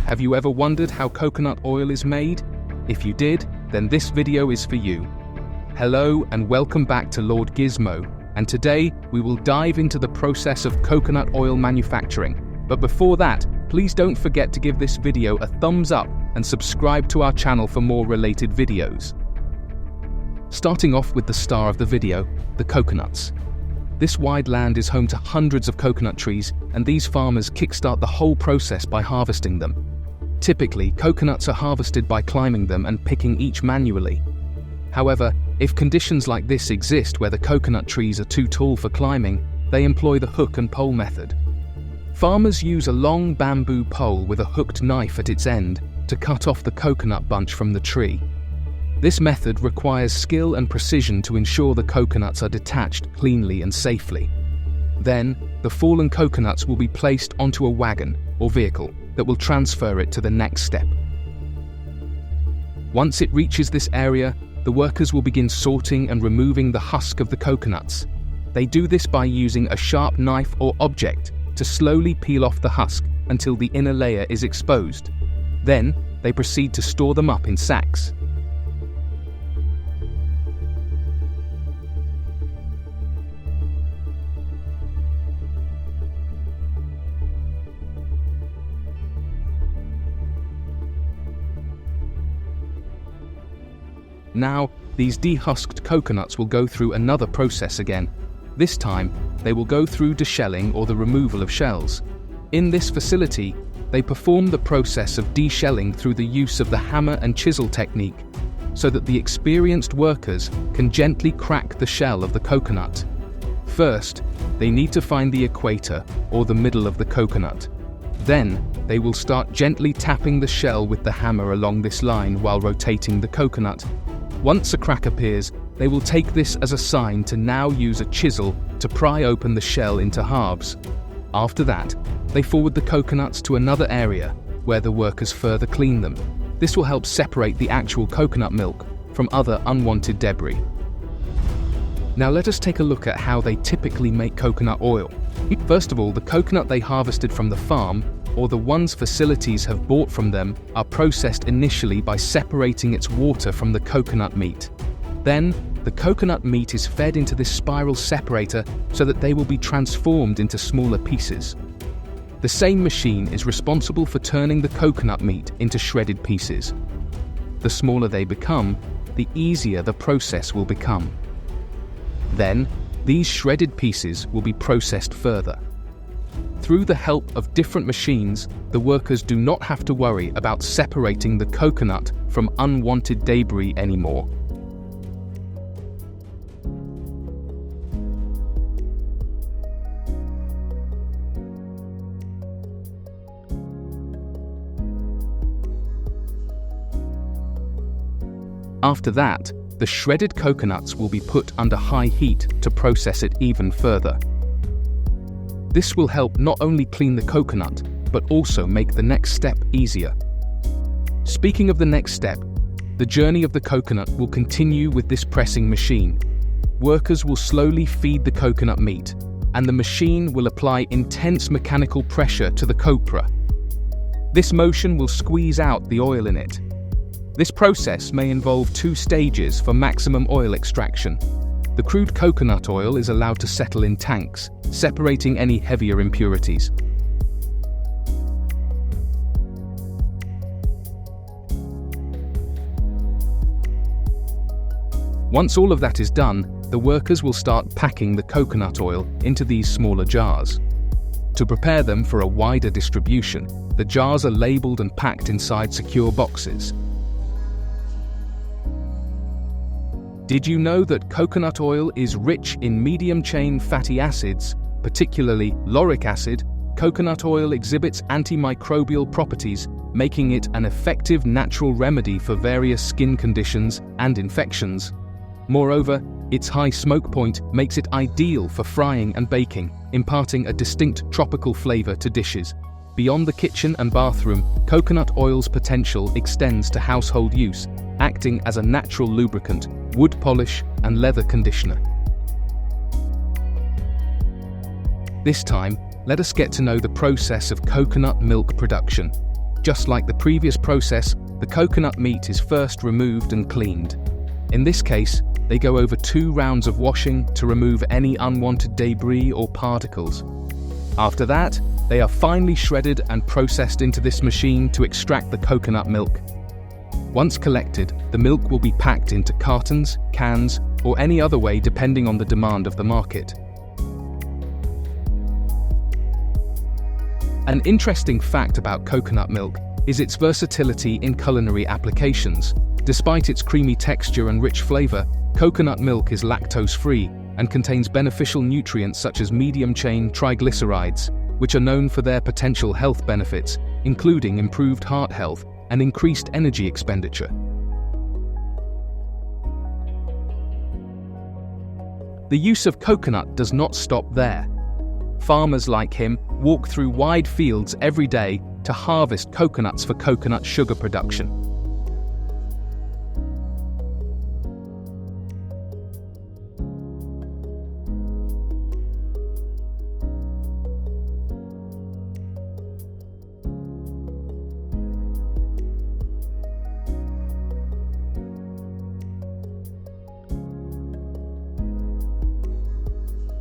Have you ever wondered how coconut oil is made? If you did, then this video is for you. Hello and welcome back to Lord Gizmo, and today we will dive into the process of coconut oil manufacturing. But before that, please don't forget to give this video a thumbs up and subscribe to our channel for more related videos. Starting off with the star of the video, the coconuts. This wide land is home to hundreds of coconut trees, and these farmers kickstart the whole process by harvesting them. Typically, coconuts are harvested by climbing them and picking each manually. However, if conditions like this exist where the coconut trees are too tall for climbing, they employ the hook and pole method. Farmers use a long bamboo pole with a hooked knife at its end to cut off the coconut bunch from the tree. This method requires skill and precision to ensure the coconuts are detached cleanly and safely. Then, the fallen coconuts will be placed onto a wagon or vehicle that will transfer it to the next step. Once it reaches this area, the workers will begin sorting and removing the husk of the coconuts. They do this by using a sharp knife or object to slowly peel off the husk until the inner layer is exposed. Then, they proceed to store them up in sacks. Now, these dehusked coconuts will go through another process again. This time, they will go through deshelling or the removal of shells. In this facility, they perform the process of deshelling through the use of the hammer and chisel technique, so that the experienced workers can gently crack the shell of the coconut. First, they need to find the equator, or the middle of the coconut. Then, they will start gently tapping the shell with the hammer along this line while rotating the coconut. Once a crack appears, they will take this as a sign to now use a chisel to pry open the shell into halves. After that, they forward the coconuts to another area where the workers further clean them. This will help separate the actual coconut milk from other unwanted debris. Now let us take a look at how they typically make coconut oil. First of all, the coconut they harvested from the farm, or the ones facilities have bought from them, are processed initially by separating its water from the coconut meat. Then, the coconut meat is fed into this spiral separator so that they will be transformed into smaller pieces. The same machine is responsible for turning the coconut meat into shredded pieces. The smaller they become, the easier the process will become. Then, these shredded pieces will be processed further. Through the help of different machines, the workers do not have to worry about separating the coconut from unwanted debris anymore. After that, the shredded coconuts will be put under high heat to process it even further. This will help not only clean the coconut, but also make the next step easier. Speaking of the next step, the journey of the coconut will continue with this pressing machine. Workers will slowly feed the coconut meat, and the machine will apply intense mechanical pressure to the copra. This motion will squeeze out the oil in it. This process may involve 2 stages for maximum oil extraction. The crude coconut oil is allowed to settle in tanks, separating any heavier impurities. Once all of that is done, the workers will start packing the coconut oil into these smaller jars. To prepare them for a wider distribution, the jars are labeled and packed inside secure boxes. Did you know that coconut oil is rich in medium-chain fatty acids, particularly lauric acid? Coconut oil exhibits antimicrobial properties, making it an effective natural remedy for various skin conditions and infections. Moreover, its high smoke point makes it ideal for frying and baking, imparting a distinct tropical flavor to dishes. Beyond the kitchen and bathroom, coconut oil's potential extends to household use, acting as a natural lubricant, wood polish, and leather conditioner. This time, let us get to know the process of coconut milk production. Just like the previous process, the coconut meat is first removed and cleaned. In this case, they go over 2 rounds of washing to remove any unwanted debris or particles. After that, they are finely shredded and processed into this machine to extract the coconut milk. Once collected, the milk will be packed into cartons, cans, or any other way depending on the demand of the market. An interesting fact about coconut milk is its versatility in culinary applications. Despite its creamy texture and rich flavor, coconut milk is lactose-free and contains beneficial nutrients such as medium-chain triglycerides, which are known for their potential health benefits, including improved heart health and increased energy expenditure. The use of coconut does not stop there. Farmers like him walk through wide fields every day to harvest coconuts for coconut sugar production.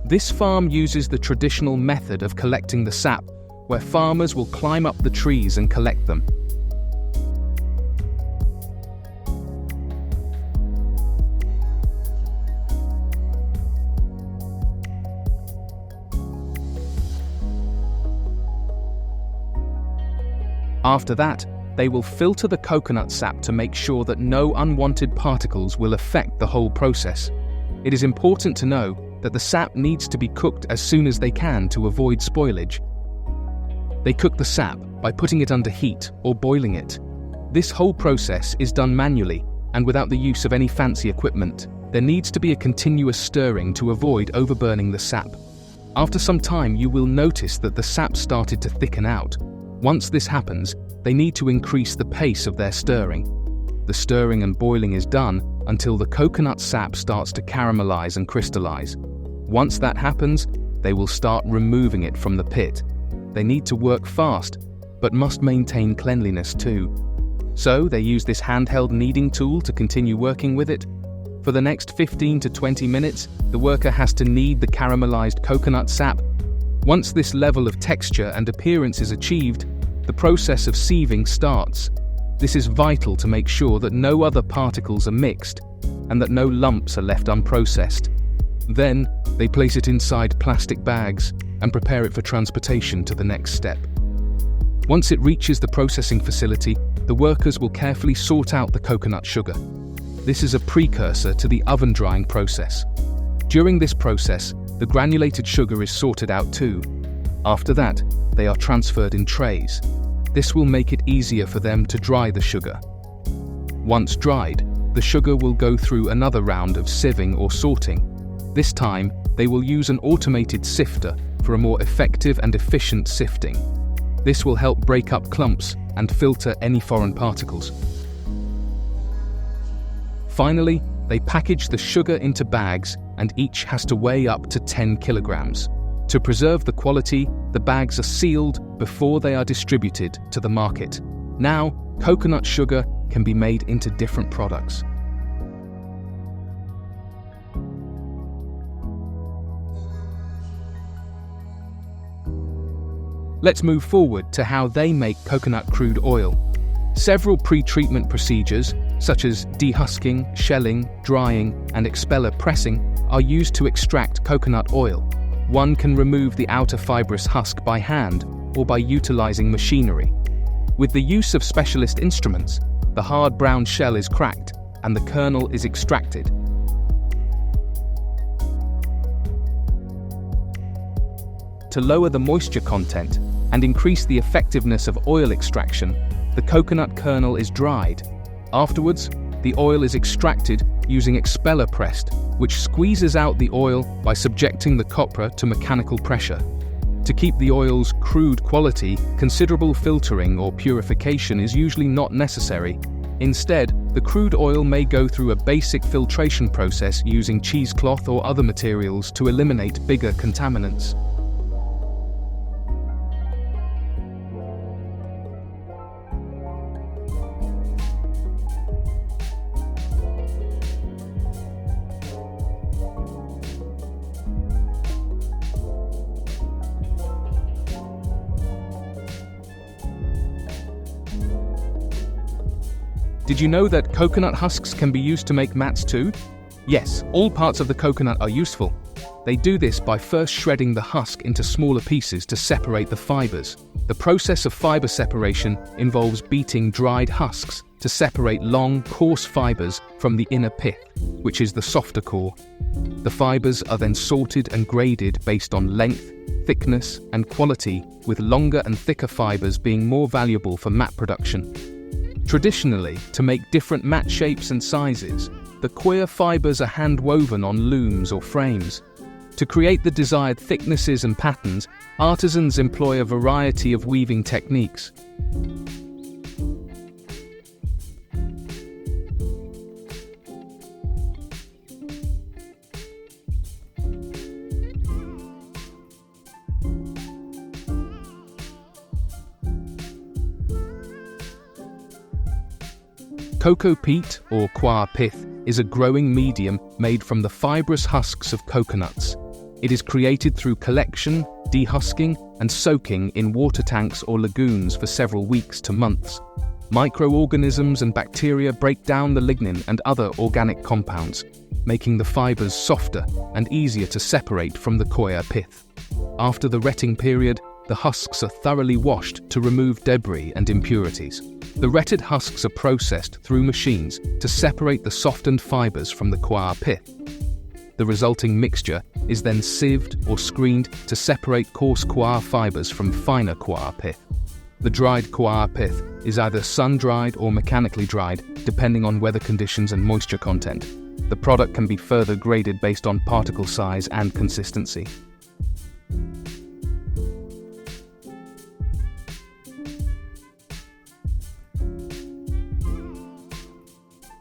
This farm uses the traditional method of collecting the sap, where farmers will climb up the trees and collect them. After that, they will filter the coconut sap to make sure that no unwanted particles will affect the whole process. It is important to know that the sap needs to be cooked as soon as they can to avoid spoilage. They cook the sap by putting it under heat or boiling it. This whole process is done manually and without the use of any fancy equipment. There needs to be a continuous stirring to avoid overburning the sap. After some time, you will notice that the sap started to thicken out. Once this happens, they need to increase the pace of their stirring. The stirring and boiling is done until the coconut sap starts to caramelize and crystallize. Once that happens, they will start removing it from the pit. They need to work fast, but must maintain cleanliness too. So they use this handheld kneading tool to continue working with it. For the next 15 to 20 minutes, the worker has to knead the caramelized coconut sap. Once this level of texture and appearance is achieved, the process of sieving starts. This is vital to make sure that no other particles are mixed and that no lumps are left unprocessed. Then, they place it inside plastic bags and prepare it for transportation to the next step. Once it reaches the processing facility, the workers will carefully sort out the coconut sugar. This is a precursor to the oven drying process. During this process, the granulated sugar is sorted out too. After that, they are transferred in trays. This will make it easier for them to dry the sugar. Once dried, the sugar will go through another round of sieving or sorting. This time, they will use an automated sifter for a more effective and efficient sifting. This will help break up clumps and filter any foreign particles. Finally, they package the sugar into bags and each has to weigh up to 10 kilograms. To preserve the quality, the bags are sealed before they are distributed to the market. Now, coconut sugar can be made into different products. Let's move forward to how they make coconut crude oil. Several pre-treatment procedures, such as dehusking, shelling, drying, and expeller pressing, are used to extract coconut oil. One can remove the outer fibrous husk by hand or by utilizing machinery. With the use of specialist instruments, the hard brown shell is cracked and the kernel is extracted. To lower the moisture content and increase the effectiveness of oil extraction, the coconut kernel is dried. Afterwards, the oil is extracted using expeller press, which squeezes out the oil by subjecting the copra to mechanical pressure. To keep the oil's crude quality, considerable filtering or purification is usually not necessary. Instead, the crude oil may go through a basic filtration process using cheesecloth or other materials to eliminate bigger contaminants. Did you know that coconut husks can be used to make mats too? Yes, all parts of the coconut are useful. They do this by first shredding the husk into smaller pieces to separate the fibers. The process of fiber separation involves beating dried husks to separate long, coarse fibers from the inner pith, which is the softer core. The fibers are then sorted and graded based on length, thickness, and quality, with longer and thicker fibers being more valuable for mat production. Traditionally, to make different mat shapes and sizes, the coir fibers are hand-woven on looms or frames. To create the desired thicknesses and patterns, artisans employ a variety of weaving techniques. Cocoa peat, or coir pith, is a growing medium made from the fibrous husks of coconuts. It is created through collection, dehusking, and soaking in water tanks or lagoons for several weeks to months. Microorganisms and bacteria break down the lignin and other organic compounds, making the fibers softer and easier to separate from the coir pith. After the retting period, the husks are thoroughly washed to remove debris and impurities. The retted husks are processed through machines to separate the softened fibers from the coir pith. The resulting mixture is then sieved or screened to separate coarse coir fibers from finer coir pith. The dried coir pith is either sun-dried or mechanically dried, depending on weather conditions and moisture content. The product can be further graded based on particle size and consistency.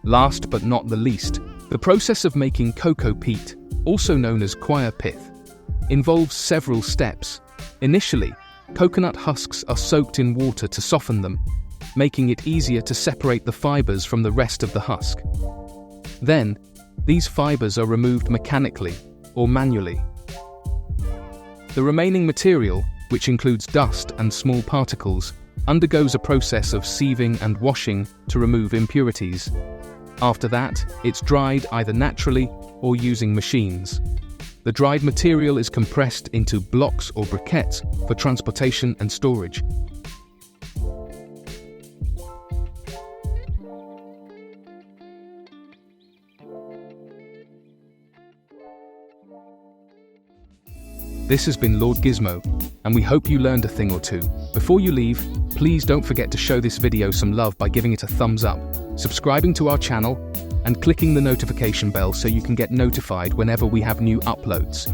Last but not the least, the process of making cocoa peat, also known as coir pith, involves several steps. Initially, coconut husks are soaked in water to soften them, making it easier to separate the fibers from the rest of the husk. Then, these fibers are removed mechanically or manually. The remaining material, which includes dust and small particles, undergoes a process of sieving and washing to remove impurities. After that, it's dried either naturally or using machines. The dried material is compressed into blocks or briquettes for transportation and storage. This has been Lord Gizmo, and we hope you learned a thing or two. Before you leave, please don't forget to show this video some love by giving it a thumbs up, subscribing to our channel, and clicking the notification bell so you can get notified whenever we have new uploads.